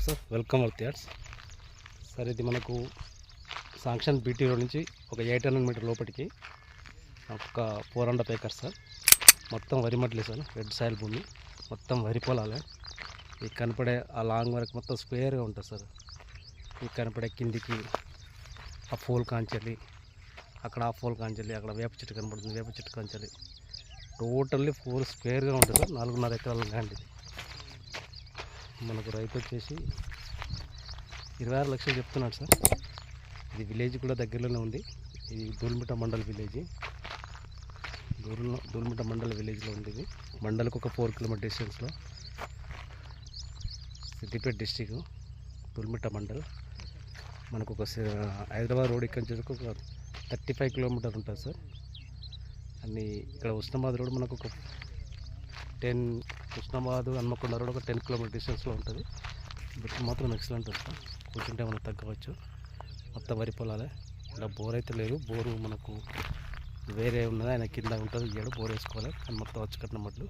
Sir, welcome worth yards sir. ఇది మనకు sanction BT road నుంచి ఒక 800 మీటర్ లోపలికి ఒక 400 ఏకర్స్ సార్. మొత్తం వరి మడ్లే సార్, రెడ్ సాయిల్ భూమి, మొత్తం వరి పొలాలే. ఈ కనపడే ఆ లాంగ్ వరకు మొత్తం స్క్వేర్గా ఉంటుంది సార్. ఈ కనపడే కిందికి ఆ ఫోల్ కాంచెలి, అక్కడ ఆ ఫోల్ కాంచెలి, అక్కడ వేప చెట్టు కనపడుతుంది, వేప చెట్టు కాంచెలి, టోటల్లీ 4 స్క్వేర్గా ఉంటుంది సార్. 4.5 ఎకరాల ల్యాండ్ ఇది. మనకు రైతు వచ్చేసి 26 లక్షలు చెప్తున్నాడు సార్. ఇది విలేజ్ కూడా దగ్గరలోనే ఉంది. ఇది దూల్మిట మండల్ విలేజ్, దూల్మిట మండల్ విలేజ్లో ఉంది. ఇది మండల్కి ఒక 4 కిలోమీటర్ డిస్టెన్స్లో, సిద్దిపేట డిస్టిక్, దూల్మిట మండల్. మనకు ఒక హైదరాబాద్ రోడ్ ఇక్కడ నుంచి ఒక 35 కిలోమీటర్ ఉంటుంది సార్. అన్నీ ఇక్కడ ఉస్నాబాద్ రోడ్ మనకు ఒక 10, ఉస్నాబాద్ హన్మకొండ రోడ్ ఒక 10 కిలోమీటర్ డిస్టెన్స్లో ఉంటుంది. బట్ మాత్రం ఎక్సలెంట్ ఉంటుంది సార్. కూర్చుంటే మనం తగ్గవచ్చు. మొత్తం వరి పొలాలే. ఇలా బోర్ అయితే లేదు, బోరు మనకు వేరే ఉన్నది, ఆయన కింద ఉంటుంది, బోర్ వేసుకోవాలి. కానీ మొత్తం వచ్చి కట్టిన మట్లు